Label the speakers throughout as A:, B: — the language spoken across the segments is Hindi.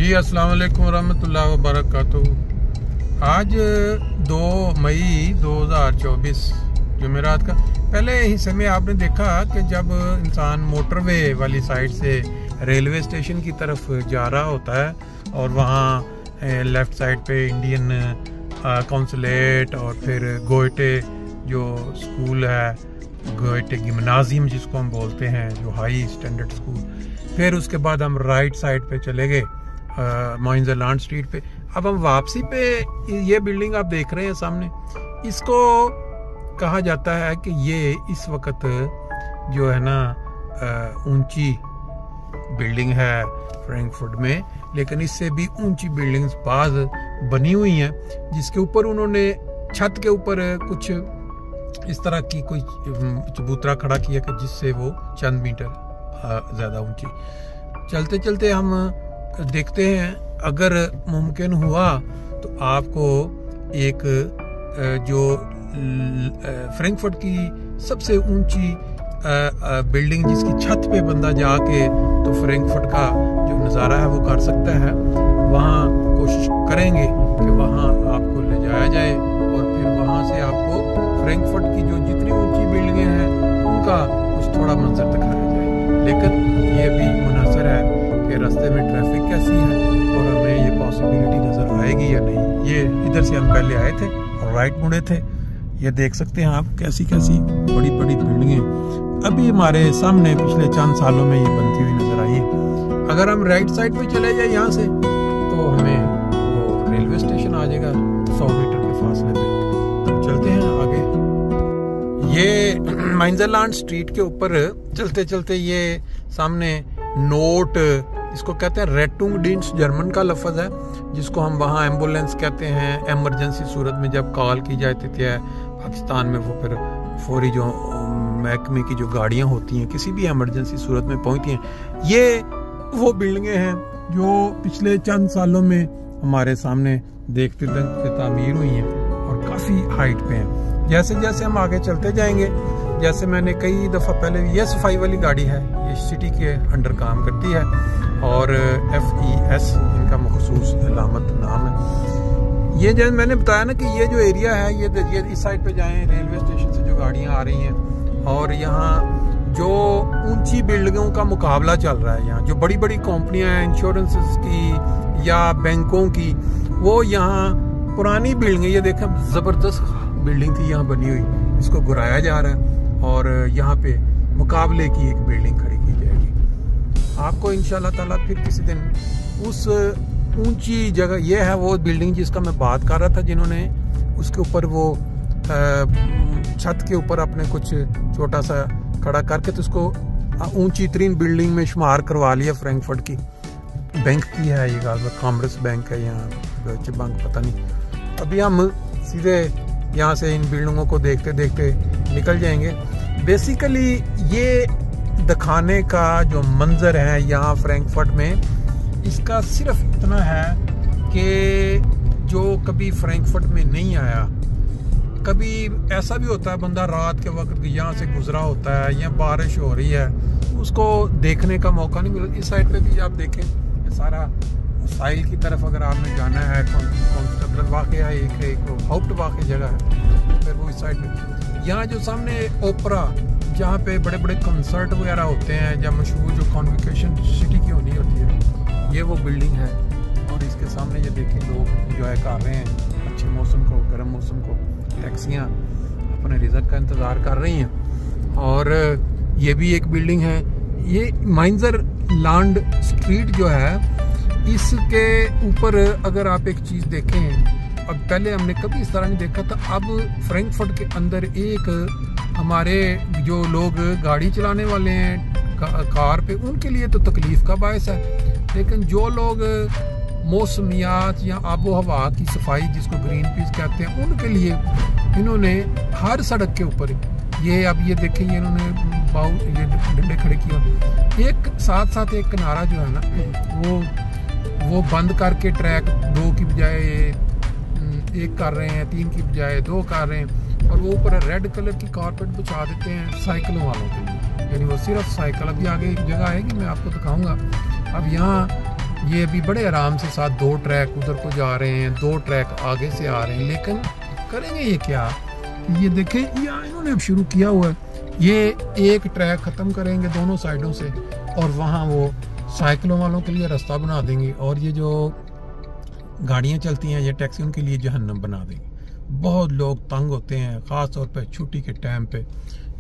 A: जी अस्सलाम वालेकुम रहमतुल्लाहि व बरकातुहू। आज 2 मई 2024 जुमेरात का पहले हिस्से में आपने देखा कि जब इंसान मोटरवे वाली साइड से रेलवे स्टेशन की तरफ जा रहा होता है और वहाँ लेफ़्ट साइड पे इंडियन कौंसलेट और फिर गोयटे जो स्कूल है, गोयटे गिमनाजियम जिसको हम बोलते हैं, जो हाई स्टैंडर्ड स्कूल, फिर उसके बाद हम राइट साइड पे चले गए मोइंजरलैंड स्ट्रीट पे। अब हम वापसी पे ये बिल्डिंग आप देख रहे हैं सामने, इसको कहा जाता है कि ये इस वक्त जो है ना ऊंची बिल्डिंग है फ्रैंकफर्ट में, लेकिन इससे भी ऊंची बिल्डिंग्स बाज बनी हुई हैं जिसके ऊपर उन्होंने छत के ऊपर कुछ इस तरह की कोई चबूतरा खड़ा किया कि जिससे वो चंद मीटर ज़्यादा ऊंची। चलते चलते हम देखते हैं, अगर मुमकिन हुआ तो आपको एक जो फ्रैंकफर्ट की सबसे ऊंची बिल्डिंग जिसकी छत पे बंदा जाके तो फ्रैंकफर्ट का जो नज़ारा है वो कर सकता है, वहाँ कोशिश करेंगे कि वहाँ आपको ले जाया जाए और फिर वहाँ से आपको फ्रैंकफर्ट की जो जितनी ऊंची बिल्डिंगें हैं उनका कुछ थोड़ा मंजर दिखाया जाए। लेकिन ये भी मुनासिर है कि रास्ते में ट्रैफिक कैसी है और हमें ये पॉसिबिलिटी नज़र आएगी या नहीं। ये इधर से हम पहले आए थे और राइट मुड़े थे, ये देख सकते हैं आप कैसी कैसी बड़ी बड़ी बिल्डिंगें अभी हमारे सामने पिछले चंद सालों में ये बनती हुई नजर आई है। अगर हम राइट साइड पे चले जाए यहाँ से तो हमें वो रेलवे स्टेशन आ जाएगा 100 मीटर के फासले पे। तो चलते हैं आगे। ये मोइंजरलैंड स्ट्रीट के ऊपर चलते चलते ये सामने नोट, इसको कहते हैं रेटुंगडिenst, जर्मन का लफ्ज है जिसको हम वहाँ एम्बुलेंस कहते हैं। एमरजेंसी सूरत में जब कॉल की जाती थी पाकिस्तान में, वो फिर फौरी जो महकमे की जो गाड़ियाँ होती हैं किसी भी एमरजेंसी सूरत में पहुँचती हैं। ये वो बिल्डिंगें हैं जो पिछले चंद सालों में हमारे सामने देखते देखते तामीर हुई हैं और काफ़ी हाइट पे हैं। जैसे जैसे हम आगे चलते जाएंगे, जैसे मैंने कई दफ़ा पहले, ये सफाई वाली गाड़ी है, ये सिटी के अंडर काम करती है और FES इनका मखसूस अलामत नाम है। ये जैसे मैंने बताया ना कि ये जो एरिया है ये इस साइड पे जाएं, रेलवे स्टेशन से जो गाड़ियाँ आ रही हैं और यहाँ जो ऊंची बिल्डिंगों का मुकाबला चल रहा है, यहाँ जो बड़ी बड़ी कंपनियां हैं इंश्योरेंसेस की या बैंकों की, वो यहाँ पुरानी बिल्डिंग है। ये देखें ज़बरदस्त बिल्डिंग थी यहाँ बनी हुई, इसको गिराया जा रहा है और यहाँ पे मुकाबले की एक बिल्डिंग खड़ी की जाएगी। आपको इंशाल्लाह ताला फिर किसी दिन उस ऊंची जगह, ये है वो बिल्डिंग जिसका मैं बात कर रहा था, जिन्होंने उसके ऊपर वो छत के ऊपर अपने कुछ छोटा सा खड़ा करके तो उसको ऊंची तरीन बिल्डिंग में शुमार करवा लिया। फ्रैंकफर्ट की बैंक की है ये, कॉमर्स बैंक है यहाँ, डॉइचे बैंक पता नहीं। अभी हम सीधे यहाँ से इन बिल्डिंगों को देखते देखते निकल जाएंगे। बेसिकली ये दिखाने का जो मंजर है यहाँ फ्रैंकफर्ट में, इसका सिर्फ इतना है कि जो कभी फ्रैंकफर्ट में नहीं आया, कभी ऐसा भी होता है बंदा रात के वक्त यहाँ से गुजरा होता है या बारिश हो रही है, उसको देखने का मौका नहीं मिला। इस साइड पे भी आप देखें, ये सारा साहिल की तरफ अगर आपने जाना है, कॉन्स्टेबल वाक़या एक हाउट वाक़या जगह है, फिर वो इस साइड पे यहाँ जो सामने ओपरा, जहाँ पे बड़े बड़े कंसर्ट वगैरह होते हैं, जहाँ मशहूर जो कॉन्वोकेशन सिटी की होनी होती है, ये वो बिल्डिंग है। और इसके सामने ये देखें लोग इंजॉय कर रहे हैं अच्छे मौसम को, गर्म मौसम को, टैक्सियाँ अपने रिजल्ट का इंतज़ार कर रही हैं। और ये भी एक बिल्डिंग है। ये मोइंजरलैंड स्ट्रीट जो है, इसके ऊपर अगर आप एक चीज़ देखें, अब पहले हमने कभी इस तरह नहीं देखा था। अब फ्रैंकफर्ट के अंदर एक हमारे जो लोग गाड़ी चलाने वाले हैं कार पे, उनके लिए तो तकलीफ़ का बायस है, लेकिन जो लोग मौसमियात या आबो हवा की सफाई जिसको ग्रीन पीस कहते हैं, उनके लिए इन्होंने हर सड़क के ऊपर ये, अब ये देखें, ये इन्होंने ये डंडे खड़े किए, एक साथ साथ एक किनारा जो है ना वो बंद करके ट्रैक 2 की बजाय 1 कर रहे हैं, 3 की बजाय 2 कर रहे हैं, और वो ऊपर रेड कलर की कारपेट बिछा देते हैं साइकिलों वालों के लिए, यानी वो सिर्फ साइकिल। अभी आगे एक जगह आएगी मैं आपको दिखाऊंगा। अब यहाँ ये अभी बड़े आराम से साथ 2 ट्रैक उधर को जा रहे हैं, 2 ट्रैक आगे से आ रहे हैं, लेकिन करेंगे ये क्या? ये देखें, यहाँ इन्होंने अब शुरू किया हुआ है, ये एक ट्रैक ख़त्म करेंगे दोनों साइडों से और वहाँ वो साइकिलों वालों के लिए रास्ता बना देंगे और ये जो गाड़ियाँ चलती हैं, ये टैक्सी, उनके लिए जहन्नम बना देंगे। बहुत लोग तंग होते हैं, ख़ास तौर पे छुट्टी के टाइम पे।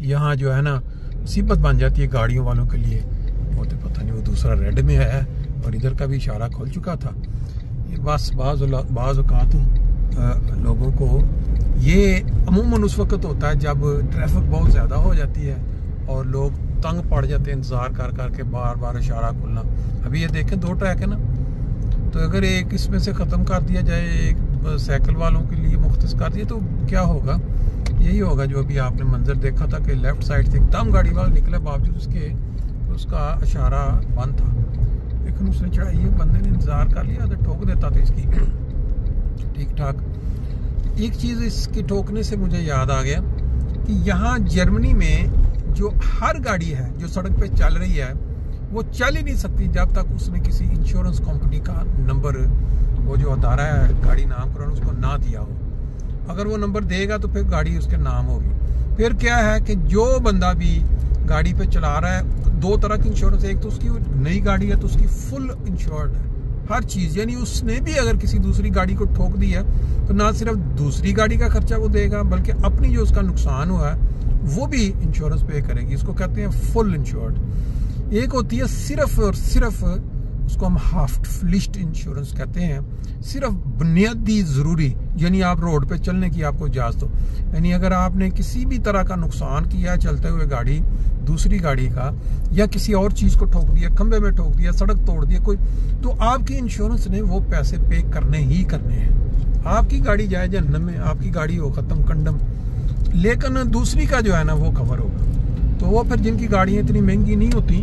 A: यहाँ जो है ना मुसीबत बन जाती है गाड़ियों वालों के लिए। वो तो पता नहीं, वो दूसरा रेड में है और इधर का भी इशारा खुल चुका था। ये बस बाज़ औक़ात लोगों को ये अमूमन उस वक्त होता है जब ट्रैफिक बहुत ज़्यादा हो जाती है और लोग तंग पड़ जाते हैं इंतज़ार कर कर के, बार बार इशारा खुलना। अभी ये देखें 2 ट्रैक है ना, तो अगर एक इसमें से ख़त्म कर दिया जाए, एक साइकिल वालों के लिए मुख्तस कर दिया, तो क्या होगा? यही होगा जो अभी आपने मंजर देखा था कि लेफ्ट साइड से एकदम गाड़ी वाला निकला, बावजूद उसका इशारा बंद था, लेकिन उसने चढ़ाई है, बंदे ने इंतज़ार कर लिया, तो ठोक देता था इसकी ठीक ठाक। एक चीज़ इसकी ठोकने से मुझे याद आ गया कि यहाँ जर्मनी में जो हर गाड़ी है जो सड़क पे चल रही है, वो चल ही नहीं सकती जब तक उसने किसी इंश्योरेंस कंपनी का नंबर, वो जो अदारा है गाड़ी नामकरण, उसको ना दिया हो। अगर वो नंबर देगा तो फिर गाड़ी उसके नाम होगी। फिर क्या है कि जो बंदा भी गाड़ी पे चला रहा है, 2 तरह की इंश्योरेंस है, एक तो उसकी नई गाड़ी है तो उसकी फुल इंश्योर्ड है हर चीज़, यानी उसने भी अगर किसी दूसरी गाड़ी को ठोक दिया तो ना सिर्फ दूसरी गाड़ी का खर्चा वो देगा, बल्कि अपनी जो उसका नुकसान हुआ है वो भी इंश्योरेंस पे करेगी। इसको कहते हैं फुल इंश्योर्ड। एक होती है सिर्फ और सिर्फ, उसको हम हाफ लिस्ट इंश्योरेंस कहते हैं, सिर्फ बुनियादी ज़रूरी, यानी आप रोड पे चलने की आपको इजाज़त हो, यानी अगर आपने किसी भी तरह का नुकसान किया चलते हुए गाड़ी, दूसरी गाड़ी का, या किसी और चीज़ को ठोक दिया, खंबे में ठोक दिया, सड़क तोड़ दिया कोई, तो आपकी इंश्योरेंस ने वो पैसे पे करने ही करने हैं। आपकी गाड़ी जाए जहन्नम में, आपकी गाड़ी हो ख़त्म कंडम, लेकिन दूसरी का जो है ना वो कवर होगा। तो वो फिर जिनकी गाड़ियाँ इतनी महंगी नहीं होती,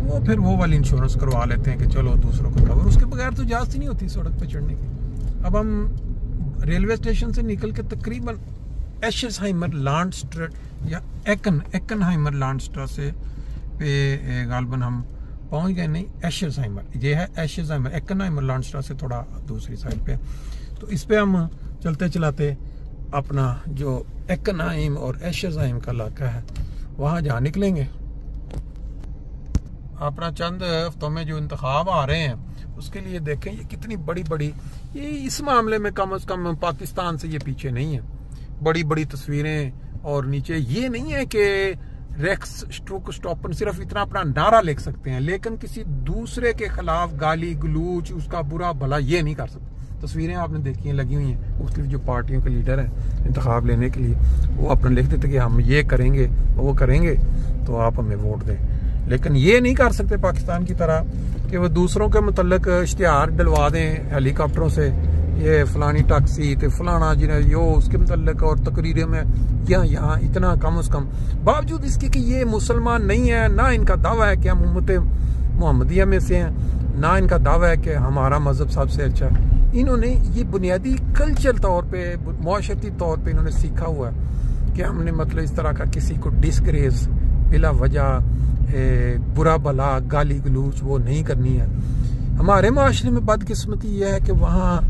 A: वो फिर वो वाली इंश्योरेंस करवा लेते हैं कि चलो दूसरों को कवर, उसके बगैर तो इजाज़त ही नहीं होती सड़क पे चढ़ने की। अब हम रेलवे स्टेशन से निकल के तकरीबन एशेसहाइमर लांडस्ट्रेट या एक्कनहाइमर लांडस्ट्रासे पे गालबन हम पहुंच गए। नहीं, एशेसहाइमर, ये है एशेसहाइमर, एक्कनहाइमर लांडस्ट्रासे थोड़ा दूसरी साइड पे। तो इस पे हम चलते चलाते अपना जो एक्कनहाइम और एशेसहाइम का इलाका है वहाँ जा निकलेंगे। अपना चंद हफ्तों में जो इंतखाब आ रहे हैं उसके लिए देखें ये कितनी बड़ी बड़ी, ये इस मामले में कम से कम पाकिस्तान से ये पीछे नहीं है। बड़ी बड़ी तस्वीरें और नीचे ये नहीं है कि रेक्स स्ट्रोक स्टॉपन सिर्फ इतना अपना नारा लिख सकते हैं, लेकिन किसी दूसरे के खिलाफ गाली गलूच, उसका बुरा भला ये नहीं कर सकते। तस्वीरें आपने देखी हैं, लगी हुई हैं, उसके जो पार्टियों के लीडर हैं इंतखाब लेने के लिए, वो अपना लिख देते कि हम ये करेंगे वो करेंगे तो आप हमें वोट दें। लेकिन ये नहीं कर सकते पाकिस्तान की तरह कि वो दूसरों के मुतल्लिक इश्तिहार डलवा दें हेलीकॉप्टरों से, ये फलानी टैक्सी तो फलाना जिन्हें यो उसके मुतल्लिक, और तकरीरें में यहाँ इतना कम से कम, बावजूद इसके कि ये मुसलमान नहीं है, ना इनका दावा है कि हम उम्मत मोहम्मदिया में से हैं, ना इनका दावा है कि हमारा मजहब सबसे अच्छा है। इन्होंने ये बुनियादी कल्चर तौर पे, माशरती तौर पे इन्होंने सीखा हुआ है कि हमने मतलब इस तरह का किसी को डिस्ग्रेस बिला वजह बुरा भला गाली गलूच वो नहीं करनी है। हमारे माशरे में बदकिस्मती यह है कि वहाँ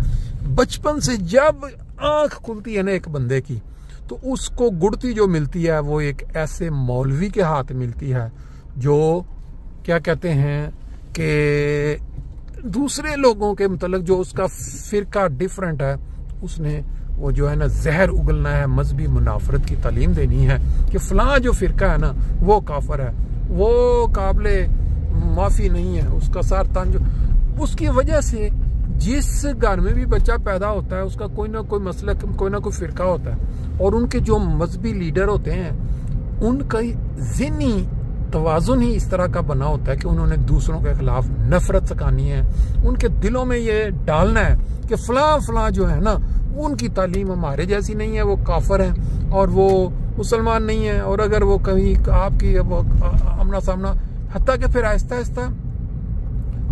A: बचपन से जब आंख खुलती है ना एक बंदे की, तो उसको गुड़ती जो मिलती है वो एक ऐसे मौलवी के हाथ मिलती है जो क्या कहते हैं कि दूसरे लोगों के मतलब जो उसका फिरका डिफरेंट है, उसने वो जो है ना जहर उगलना है, मजहबी मुनाफरत की तालीम देनी है कि फलां जो फिरका है ना वो काफर है, वो काबिले माफ़ी नहीं है, उसका सार तंज। उसकी वजह से जिस घर में भी बच्चा पैदा होता है उसका कोई ना कोई मसला, कोई ना कोई फिरका होता है, और उनके जो मजहबी लीडर होते हैं उनका ज़हनी तवाज़ुन ही इस तरह का बना होता है कि उन्होंने दूसरों के खिलाफ नफरत सिखानी है, उनके दिलों में ये डालना है कि फलां जो है ना उनकी तालीम हमारे जैसी नहीं है, वो काफर हैं और वो मुसलमान नहीं है, और अगर वो कहीं आपकी आमना सामना, हत्ता कि फिर आहिस्ता आहिस्ता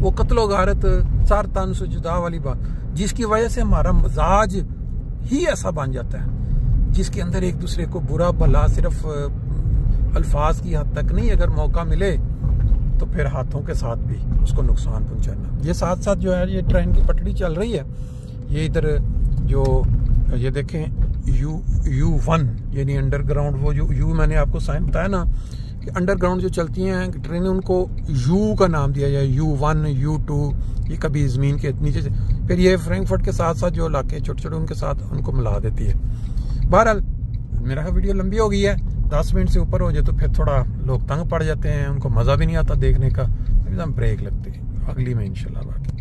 A: वो कत्लो गारत सार तन से जुदा वाली बात, जिसकी वजह से हमारा मजाज ही ऐसा बन जाता है जिसके अंदर एक दूसरे को बुरा भला सिर्फ अल्फाज की हद तक नहीं, अगर मौका मिले तो फिर हाथों के साथ भी उसको नुकसान पहुंचाना। ये साथ साथ जो है ये ट्रेन की पटड़ी चल रही है, ये इधर जो ये देखें U1 यानी अंडरग्राउंड, वो जो U मैंने आपको साइन बताया ना कि अंडरग्राउंड जो चलती हैं ट्रेनें उनको U का नाम दिया जाए, U1 U2, ये कभी ज़मीन के नीचे से, फिर ये फ्रैंकफर्ट के साथ साथ जो इलाके छोटे छोटे उनके साथ उनको मिला देती है। बहरहाल मेरा वीडियो लंबी हो गई है, 10 मिनट से ऊपर हो जाए तो फिर थोड़ा लोग तंग पड़ जाते हैं, उनको मज़ा भी नहीं आता देखने का, एकदम ब्रेक लगती है। अगली में इंशाल्लाह बाकी।